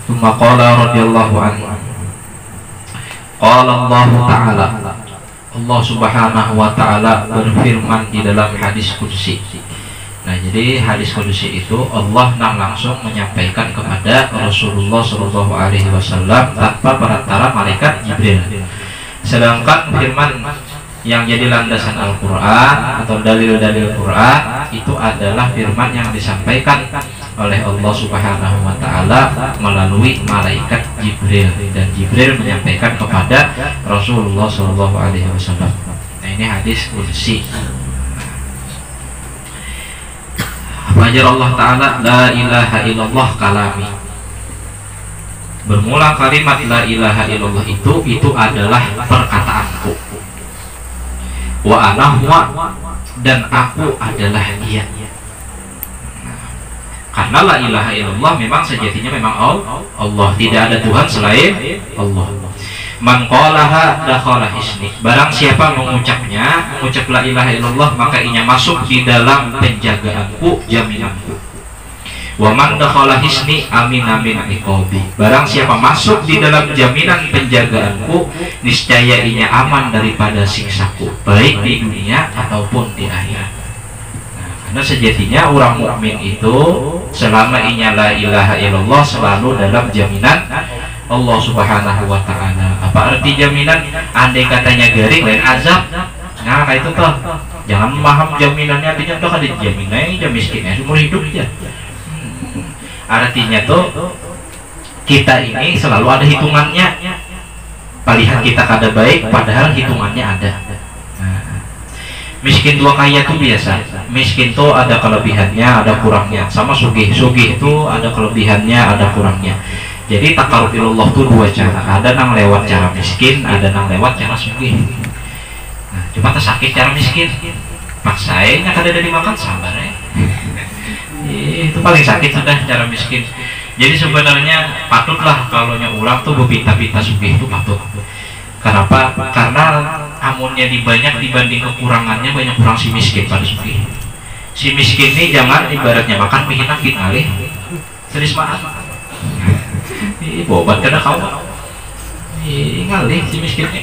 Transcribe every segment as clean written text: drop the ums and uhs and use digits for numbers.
Tsumma qala radhiyallahu anhu, qala Allah Ta'ala, Allah Subhanahu wa Ta'ala berfirman di dalam hadis qudsi. Nah, jadi hadis qudsi itu Allah langsung menyampaikan kepada Rasulullah Shallallahu Alaihi Wasallam tanpa perantara malaikat Jibril. Sedangkan firman yang jadi landasan Al-Quran atau dalil-dalil Quran itu adalah firman yang disampaikan oleh Allah Subhanahu wa Ta'ala melalui malaikat Jibril, dan Jibril menyampaikan kepada Rasulullah Shallallahu Alaihi Wasallam. Nah, ini hadis qudsi. Wajar Allah Ta'ala, la ilaha illallah kalami. Bermula kalimat la ilaha illallah itu adalah perkataanku. Wa ana huwa, dan aku adalah dia. Karena la ilaha illallah memang sejatinya memang Allah, tidak ada Tuhan selain Allah. Man qalaha dakhala hisni, barang siapa mengucapnya, mengucap la ilaha illallah, maka ianya masuk di dalam penjagaanku, jaminanku. Wa man dakhala hisni amina min iqabi, barang siapa masuk di dalam jaminan penjagaanku, niscaya ianya aman daripada siksaku, baik di dunia ataupun di akhirat. Nah, karena sejatinya orang mukmin itu selama ianya la ilaha illallah selalu dalam jaminan Allah Subhanahu wa Ta'ala. Apa arti jaminan? Andai katanya garing lain azab. Nah, kayak itu toh. Jangan memaham jaminannya, artinya toh ada jaminannya, jam miskinnya seumur hidup aja. Artinya tuh kita ini selalu ada hitungannya. Palihan kita kada baik, padahal hitungannya ada. Nah, miskin dua kaya tuh biasa. Miskin tuh ada kelebihannya, ada kurangnya. Sama sugih. Sugih itu ada kelebihannya, ada kurangnya. Jadi takarub ilallah itu dua cara. Ada nang lewat cara miskin, ada nang lewat cara sugih. Nah, cuma tersakit cara miskin, paksainnya kada dari makan sabar ya. Itu paling sakit sudah cara miskin. Jadi sebenarnya patutlah kalau orang tuh berpinta-pinta sugih itu patut. Kenapa? Karena amunnya dibanyak dibanding kekurangannya, banyak kurang si miskin pada sugih. Si miskin ini jangan ibaratnya makan mihina kali. Serius maaf. Bobat kada kau ngalih si miskinnya.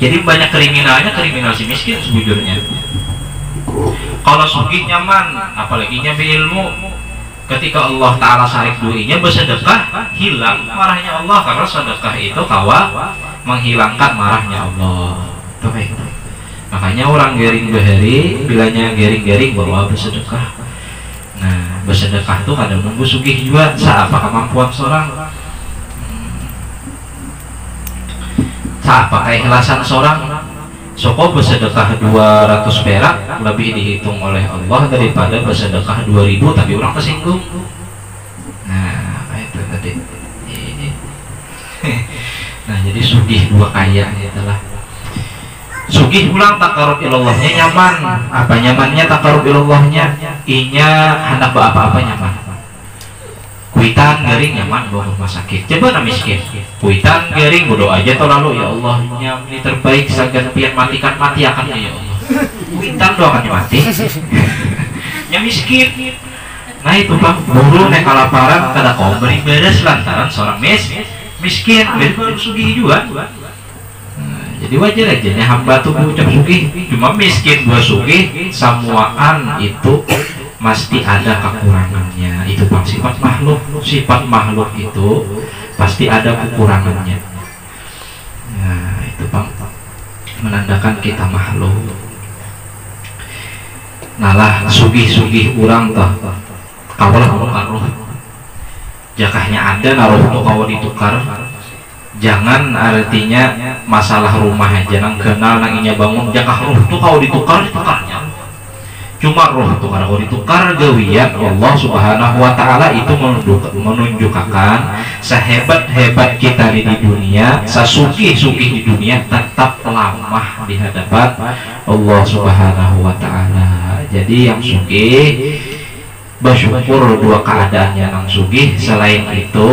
Jadi banyak kriminal si miskin sejujurnya. Kalau sugih nyaman, apalagi nya berilmu, ketika Allah Ta'ala sarik duinya bersedekah, hilang marahnya Allah, karena sedekah itu kawa menghilangkan marahnya Allah. Baik. Makanya orang gering behari, bilanya gering-gering bahwa bersedekah. Nah, bersedekah itu kadang nunggu sugih juga, apa kemampuan seorang, apa keikhlasan seorang. Soko bersedekah 200 perak lebih dihitung oleh Allah daripada bersedekah 2000 tapi orang tersinggung. Nah, itu tadi. Nah, jadi sugih dua kaya itulah. Sugih ulang takarub ilallahnya nyaman. Apa nyamannya takarub ilallahnya? Inya hendak apa-apa nyaman. Kuitan garing nyaman bawa rumah sakit. Coba na miskin. Kuitan garing bodoh aja toh lalu, ya Allah ini terbaik sagan pian matikan mati akan ya Allah. Kuitan doakan mati. Yang miskin. Nah itu bang, buru nek kalaparan kada kau beri beres lantaran seorang miskin. Baru sugih juga. Jadi wajar aja nih hamba tuh mengucap sugih. Cuma miskin dua sugih, samuaan itu pasti ada kekurangannya. Itu bang sifat makhluk itu pasti ada kekurangannya. Nah itu bang menandakan kita makhluk. Nalah sugih urang toh kawalah menukar roh, jakahnya ada naruh tuh kawa ditukar. Jangan artinya masalah rumah aja nang kenal nanginya bangun jakah roh tuh kawa ditukarnya. Cuma roh tuh kalau ditukar gawian Allah Subhanahu wa Ta'ala itu menunjukkan sehebat-hebat kita di dunia, sesugih-sugih di dunia tetap lemah di hadapan Allah Subhanahu wa Ta'ala. Jadi yang sugih bersyukur dua keadaannya nang sugih. Selain itu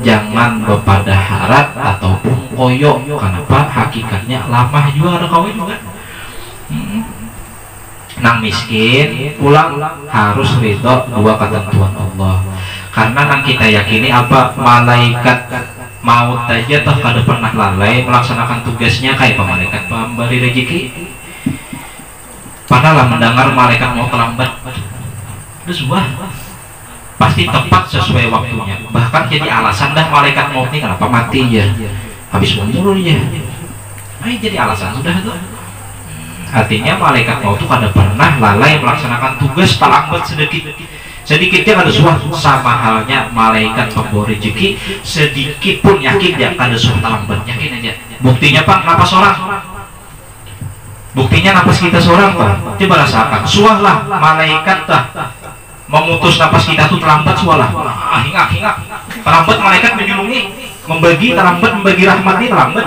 jangan bepada harap ataupun koyok. Kenapa? Hakikatnya lamah juga ada kawin juga. Nang miskin pulang harus ridho dua ketentuan Allah. karena nang kita yakini apa malaikat maut aja toh kada pernah lalai melaksanakan tugasnya kayak malaikat pemberi rezeki. Pernahlah mendengar malaikat mau terlambat, terus wah pasti tepat sesuai waktunya, bahkan jadi alasan dah malaikat maut ini kenapa mati ya, habis umur ya, jadi alasan sudah tuh. Artinya malaikat maut itu kada pernah lalai melaksanakan tugas terlambat sedikitnya kada suah, sama halnya malaikat pemberi rezeki sedikit pun yakin dia kada suah terlambat, yakin aja. Buktinya Pak, napas orang, buktinya napas kita seorang Pak, coba rasakan, suahlah malaikat dah memutus napas kita tuh terlambat, suahlah hingak terlambat, malaikat menyulungi membagi terlambat, membagi rahmat ini terlambat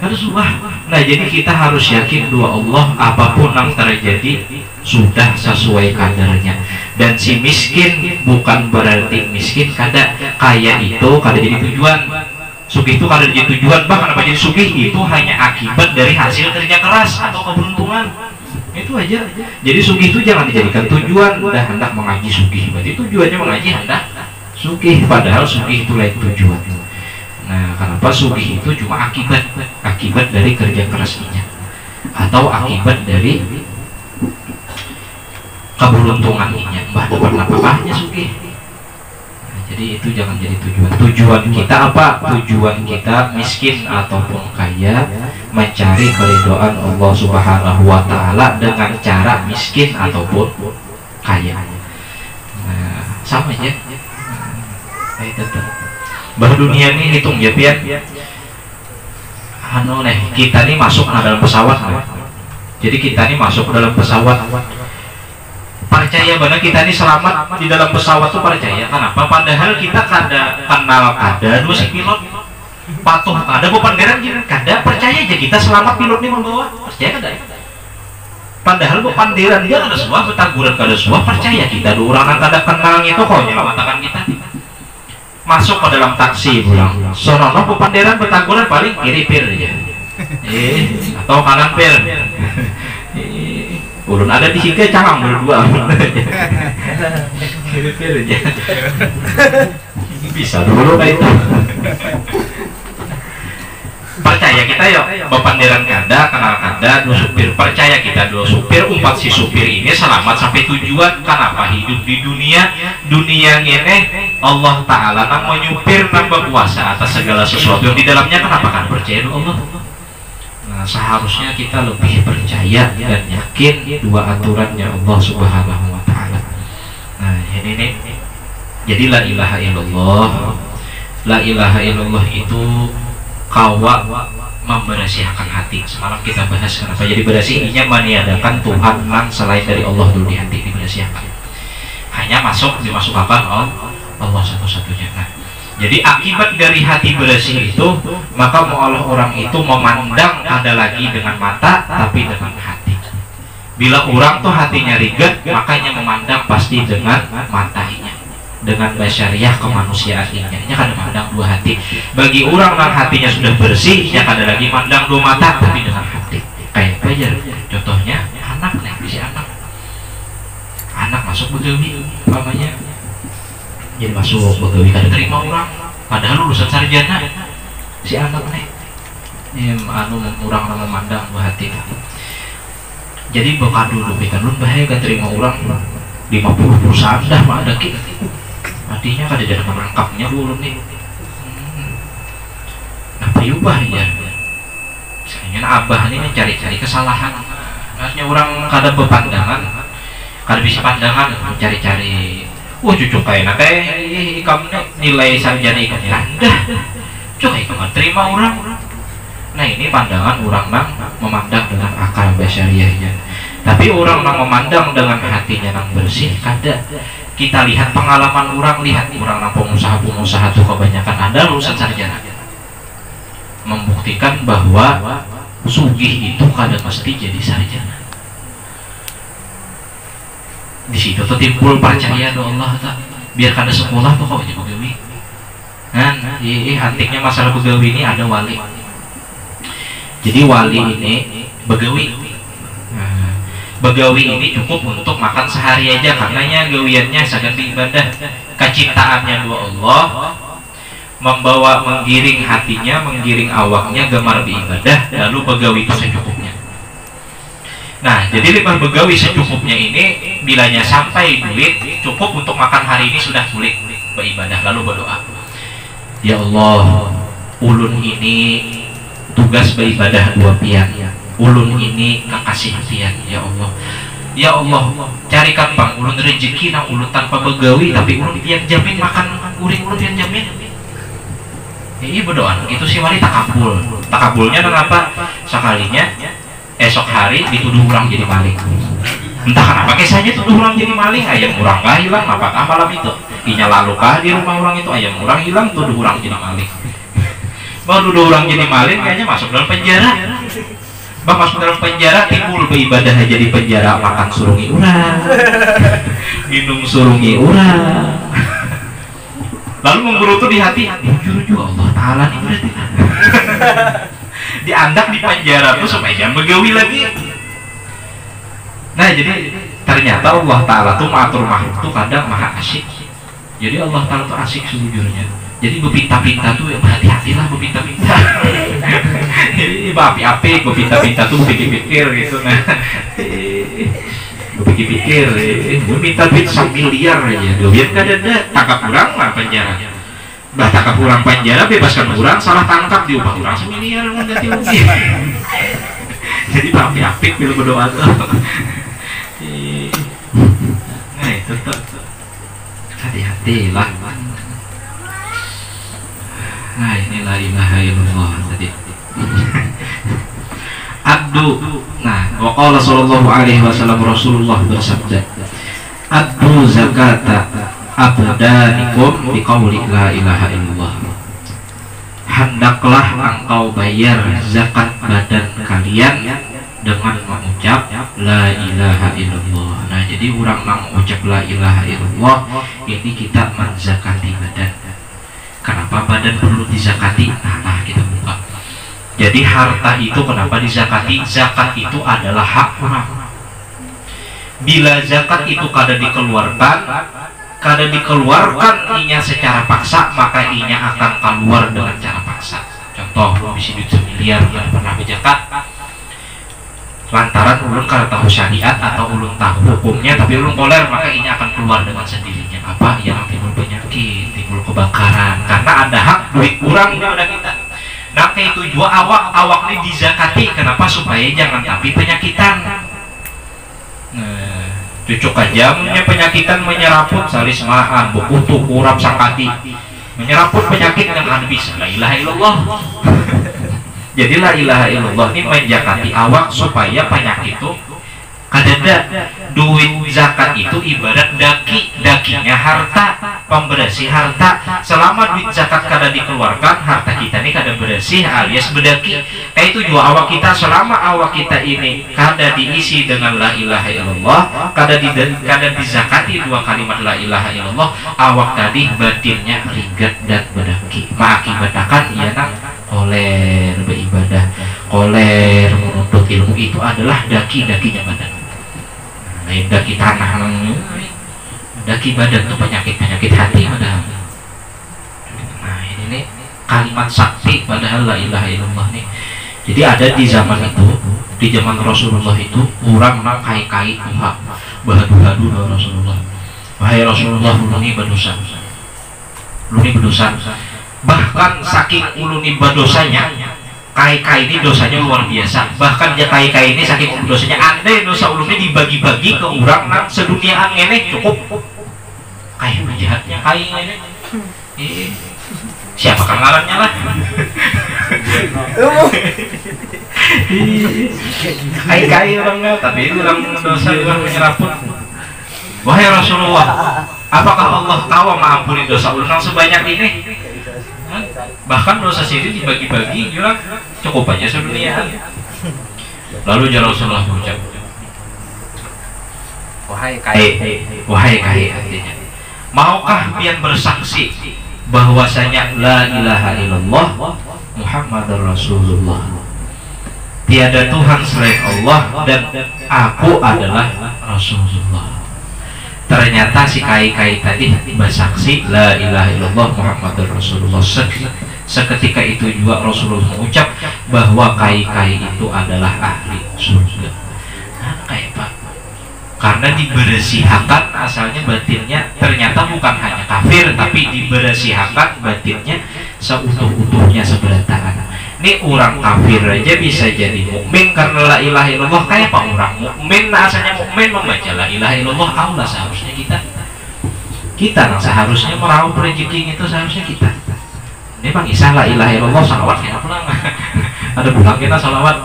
harus suah. Nah jadi kita harus yakin dua Allah apapun yang terjadi sudah sesuai kadarnya. Dan si miskin bukan berarti miskin kada, kaya itu kada jadi tujuan, sugih itu kada jadi tujuan. Bahkan apa jadi sugih itu hanya akibat dari hasil kerja keras atau keberuntungan, itu aja. Jadi sugih itu jangan dijadikan tujuan. Udah hendak mengaji sugih, berarti tujuannya mengaji hendak sugih, padahal sugih itu lain tujuan. Nah kenapa sugih itu cuma akibat dari kerja kerasnya atau akibat dari keberuntungannya, mbah dapat apa-apanya sugih. Nah, jadi itu jangan jadi tujuan kita apa? Tujuan kita miskin ataupun kaya mencari keridhaan Allah Subhanahu wa taala dengan cara miskin ataupun kaya. Nah, sama aja. Bah dunia ini hitung ya pian. Kita nih masuk ke dalam pesawat. Jadi kita nih masuk ke dalam pesawat. Percaya benar kita ini selamat di dalam pesawat tuh, percaya. Kenapa? Padahal kita kada kenal ada dua si pilot, patuh ada bukan garansi kada, percaya aja kita selamat pilot ini membawa, percaya kada? Padahal bukan diran dia ada semua betaguran kada semua, percaya kita dua orang yang kada kenal itu kok nyelamatkan kita. Masuk ke dalam taksi pulang, sonono pepanderan betaguran paling kiri pir aja, atau kanan pir. Ulun ada di sini cangang berdua kira-kira aja bisa dulu kayak itu. Percaya kita yuk bepanderan kada, kenal kada, dua supir, percaya kita dua supir, umpat si supir ini selamat sampai tujuan. Kenapa hidup di dunia ini Allah Ta'ala nang menyupir, nang berkuasa atas segala sesuatu yang di dalamnya. Kenapa kan percaya Allah? Nah, seharusnya kita lebih percaya dan yakin dua aturannya Allah Subhanahu wa taala. Nah, ini nih. Jadi la ilaha illallah. La ilaha illallah itu kawa memberasihakan hati. Semalam kita bahas kenapa jadi bersihnya, meniadakan Tuhan yang selain dari Allah dulu di hati diberasihakan. Hanya dimasukkan Allah satu-satunya. Nah, jadi akibat dari hati bersih itu, maka Allah orang itu memandang ada lagi dengan mata, tapi dengan hati. Bila orang tuh hatinya rigat, makanya memandang pasti dengan matanya, dengan basyariah kemanusiaannya. Ini kan memandang dua hati. Bagi orang yang hatinya sudah bersih, ya kada lagi mandang dua mata, tapi dengan hati. Kayak aja, contohnya anak nih, si anak masuk begawi, namanya. Jadi masuk begawi kada terima orang, padahal lulusan sarjana si anak nih, orang memandang dua hati. Jadi bakal dulu kan lu bahaya kan terima orang 50 perusahaan dah mah ada ki, artinya kada jadi merangkapnya dulu nih. Nah priubah ya, sayangnya abah ini mencari-cari kesalahan. Artinya orang kada berpandangan, kada bisa pandangan mencari-cari. Cucu kayak kamu nilai sarjana ikan rendah, coba kamu terima orang. Nah ini pandangan orang nang memandang dengan akal basyariahnya, tapi orang nang memandang dengan hatinya nang bersih kada. Kita lihat pengalaman orang, lihat orang nang pengusaha tuh kebanyakan ada lulusan sarjana, membuktikan bahwa sugih itu kada mesti jadi sarjana. Di situ tuh timbul percaya do Allah tak, biar kada sekolah tuh kok aja begawi. Kan antiknya masalah begawi ini ada wali. Jadi wali ini begawi. Nah, begawi ini cukup untuk makan sehari aja, karenanya gawiannya sagan di ibadah. kecintaannya dua Allah, membawa menggiring hatinya, menggiring awaknya gemar beribadah, lalu begawi itu secukupnya. Nah, jadi lima begawi secukupnya ini bilanya sampai duit cukup untuk makan hari ini sudah sulit beribadah, lalu berdoa, ya Allah, ulun ini tugas beribadah dua pian, ulun ini kekasih pian, ya Allah. Ya Allah, carikan bang ulun rezeki nang ulun tanpa begawi, tapi ulun pian jamin makan uring ulun pian jamin. Ini berdoa, itu si wali takabul. Takabulnya kenapa? Sekalinya esok hari dituduh orang jadi maling. Entah kenapa kisahnya tuduh orang jadi maling, ayam orang gak hilang, apakah malam itu inya lalu kah di rumah orang itu ayam orang hilang, tuduh orang jadi maling. Mau tuduh orang jadi maling, kayaknya masuk dalam penjara. Bang masuk dalam penjara, timbul beribadah aja di penjara, makan surungi urang, minum surungi urang. Lalu menggerutu di hati, jujur Allah Ta'ala nih berarti diandak di penjara tuh supaya jangan begawi lagi. Nah jadi ternyata Allah Ta'ala tuh mengatur makhluk tuh kadang maha asyik. Jadi Allah Ta'ala tuh asyik sejujurnya. Jadi berpinta-pinta tuh ya berhati-hatilah berpinta-pinta. Jadi api-api berpinta-pinta tuh pikir-pikir gitu. Nah pikir-pikir minta duit 1 miliar aja duit kadang-kadang tangkap kurang lah penjara, bah tangkap kurang penjara bebaskan kurang, salah tangkap diubah kurang 1 miliar ganti rugi. Jadi api-api bila berdoa tuh. Nah itu tuh hati-hati lah. Nah inilah ilaha illallah tadi. Abdu, nah, waqala sallallahu alaihi wasallam, Rasulullah bersabda, addu zakata abdanikum biqauli la ilaha illallah. Hendaklah engkau bayar zakat badan kalian dengan mengucap la ilaha illallah. Nah, jadi orang mengucap la ilaha illallah ini kita menzakati badan. Kenapa badan perlu dizakati? Nah, kita buka. Jadi harta itu kenapa dizakati? Zakat itu adalah hak orang. Bila zakat itu kada dikeluarkan inya secara paksa, maka inya akan keluar dengan cara paksa. Contoh, ulun bisi duit 1 miliar kada pernah berzakat. Lantaran ulun kada tahu syariat atau ulun tahu hukumnya, tapi ulun koler, maka inya akan keluar dengan sendirinya. Apa? Yang timbul penyakit, timbul kebakaran, karena ada hak duit kurang pada kita. Nah itu juga awak ini dizakati, kenapa? Supaya jangan tapi penyakitan. Nah, cucuk aja punya penyakitan menyeraput salis maan, buku tuh kurap sangkati, menyeraput penyakit yang ada bisa. La ilaha illallah. Jadi la ilaha illallah ini menjakati awak supaya penyakit itu kadada. Duit zakat itu ibarat dakinya harta, pembersih harta. Selama duit zakat kada dikeluarkan, harta kita ini kada bersih alias bedaki. Itu juga awak kita, selama awak kita ini kada diisi dengan la ilaha illallah, kada dizakati 2 kalimat la ilaha illallah, awak tadi batinnya ringgat dan bedaki. Mengakibatkan ia koler beribadah, koler menuntut ilmu, itu adalah daki-dakinya badan. Lain daki tanah, daki badan itu penyakit hati padahal. Nah ini nih kalimat sakti padahal la ilaha illallah nih. Jadi ada di zaman itu, di zaman Rasulullah itu orang kai-kai Tuhan bahadu-hadu Rasulullah. Wahai Rasulullah, uluni berdosa, uluni berdosa. Bahkan saking uluni berdosanya, kai-kai ini dosanya luar biasa. Bahkan ya kai-kai ini saking dosanya, andai dosa ulunnya dibagi-bagi ke orang nang seduniaan ngene cukup. Kayak jahatnya kai ini. Siapa ngarannya lah? Kai-kai orangnya, tapi orang dosa orang menyeraput. Wahai Rasulullah, apakah Allah tahu mengampuni dosa ulun sebanyak ini? Bahkan dosa sendiri dibagi-bagi juga cukup aja sedunia. Lalu Rasulullah mengucap, wahai kai artinya, maukah pian bersaksi bahwasanya la ilaha illallah Muhammadur Rasulullah, tiada Tuhan selain Allah dan aku adalah Rasulullah. ternyata si kai-kai tadi bersaksi la ilaha illallah Muhammadur Rasulullah. Seketika itu juga Rasulullah mengucap bahwa kai-kai itu adalah ahli surga. Nah, kayak Pak, karena dibersihakan asalnya batinnya, ternyata bukan hanya kafir tapi dibersihakan batinnya seutuh-utuhnya seberantakan. Ini orang kafir aja bisa jadi mukmin karena la ilaha illallah. Kayak Pak, orang mukmin asalnya mukmin membaca la ilaha illallah, Allah seharusnya kita seharusnya meraup rezeki itu seharusnya kita. Ini Bang Isa la ilaha illallah salawat kita pulang. Ada pulang kita salawat.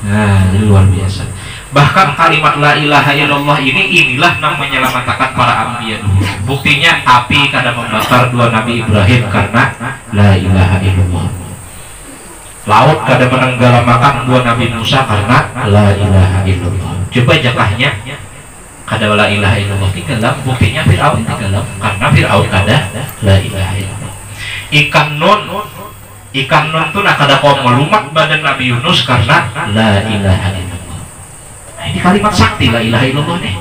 Nah, jadi luar biasa. Bahkan kalimat la ilaha illallah inilah yang menyelamatkan para anbiya dulu. Buktinya api kada membakar dua Nabi Ibrahim karena la ilaha illallah. Laut kada menenggelamkan dua Nabi Musa karena la ilaha illallah. Coba jakahnya kada la ilaha illallah tenggelam, buktinya Fir'aun tenggelam karena Fir'aun kada la ilaha illallah. Ikan nun tuh nak kada kau melumat badan Nabi Yunus karena la ilaha illallah. Nah, ini kalimat sakti la ilaha illallah nih.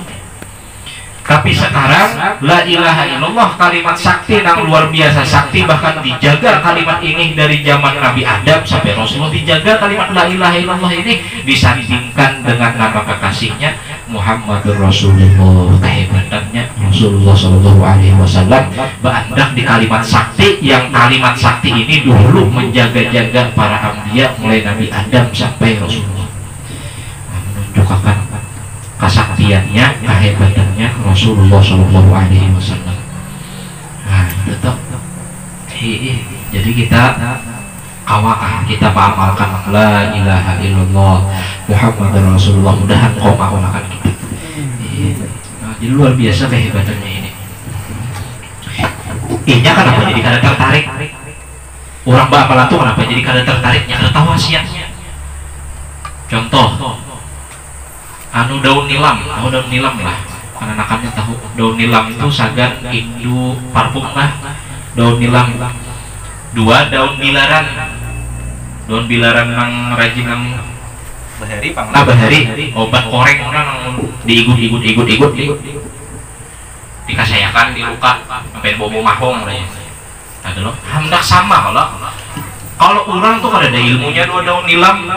Tapi sekarang la ilaha illallah kalimat sakti yang luar biasa sakti, bahkan dijaga kalimat ini dari zaman Nabi Adam sampai Rasulullah dijaga kalimat la ilaha illallah ini, disandingkan dengan nama kekasihnya Muhammadur Rasulullah. Kehebatannya Rasulullah Shallallahu Alaihi Wasallam berandak di kalimat sakti, yang kalimat sakti ini dulu menjaga-jaga para anbiya mulai Nabi Adam sampai Rasulullah. Menunjukkan kesaktiannya, kehebatannya Rasulullah Shallallahu Alaihi Wasallam. Nah, tetap. Jadi kita kawakah kita mengamalkan la ilaha illallah Muhammadur Rasulullah. Mudahan kau mengamalkan kita. Nah, jadi luar biasa kehebatannya ini. Inya kenapa jadi kada tertarik? Orang bakalan tuh kenapa jadi kada tertariknya? Kada tahu wasiatnya. Contoh. Daun nilam lah, anak-anaknya tahu daun nilam itu sagan indu parfum lah. Daun nilam dua, daun bilaran nang rajin nang bahari obat koreng orang diigut dikasayakan di luka sampai bobo mahong lah ya. Ada loh hendak sama kalau orang tuh kada ada ilmunya dua daun nilam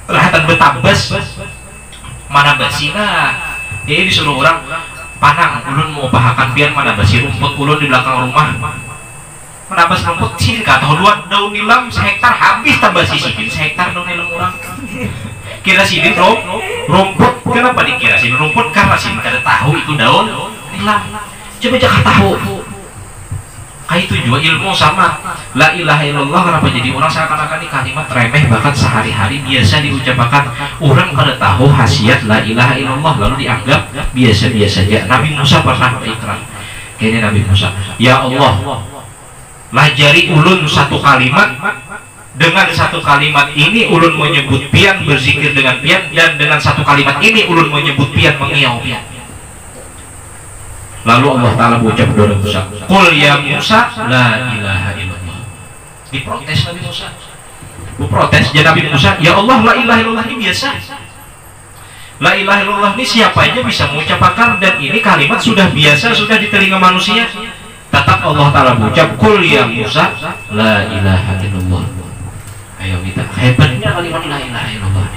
rahatan betabas mana basi lah. Ini disuruh orang panang ulun mau bahakan biar mana basi rumput ulun di belakang rumah. Mana basi rumput sini kata dua daun nilam sehektar habis tambah sini sehektar daun nilam orang. Kira sini rumput kenapa dikira sini rumput? Karena sini kada tahu itu daun nilam. Coba jangan tahu. Kayak itu juga ilmu sama la ilaha illallah. Kenapa jadi orang seakan-akan ini kalimat remeh, bahkan sehari-hari biasa diucapkan. Orang kada tahu khasiat la ilaha illallah lalu dianggap biasa-biasa saja. Nabi Musa pernah berikrar kayaknya Nabi Musa, ya Allah lajari ulun satu kalimat, dengan satu kalimat ini ulun menyebut pian berzikir dengan pian, dan dengan satu kalimat ini ulun menyebut pian mengiau pian. Lalu Allah Ta'ala berucap kepada Musa, qul ya Musa la ilaha illallah. Diprotes Nabi Musa, protes jadi Nabi Musa, ya Allah la ilaha illallah ini biasa. La ilaha illallah ini siapa aja bisa mengucapkan, dan ini kalimat sudah biasa, sudah di telinga manusia. Tetap Allah Ta'ala berucap, qul ya Musa la ilaha illallah. Ayo kita, hebatnya kalimat la ilaha illallah.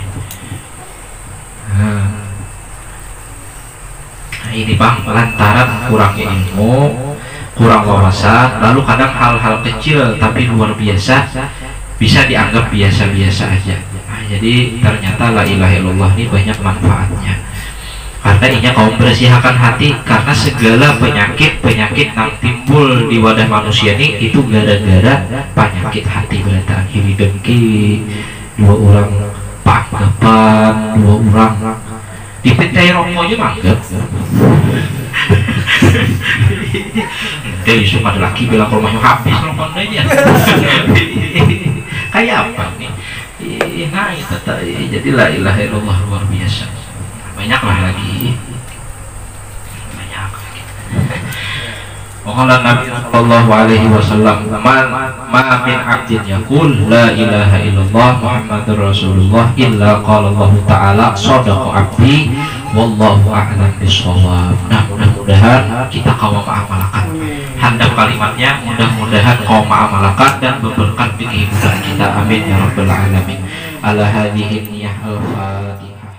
Nah, ini Bang, lantaran kurangnya ilmu, kurang wawasan, lalu kadang hal-hal kecil tapi luar biasa bisa dianggap biasa-biasa aja. Nah, jadi ternyata la ilaha illallah ini banyak manfaatnya. Karena ini kaum bersihkan hati, karena segala penyakit yang timbul di wadah manusia ini itu gara-gara penyakit hati. Berarti iri dengki, dua orang panggapan, dua orang dipentai rokok aja manggap. Dari semua laki bilang rumahnya habis rokoknya aja. Kayak apa nih? Nah itu jadi la ilaha illallah luar biasa. Banyaklah lagi. Banyak lagi. Waqala Nabi sallallahu alaihi wasallam, ma min 'abdin yaqul la ilaha illallah Muhammadur Rasulullah illa qala Allah Ta'ala sadaqa 'abdi Wallahu a'lam bishawab. Nah, mudah-mudahan kita kaum ma'amalakan. Handap kalimatnya, mudah-mudahan kaum ma'amalakan dan berberkat di kehidupan kita. Amin ya rabbal alamin. Ala hadhihi niyah al-Fatihah.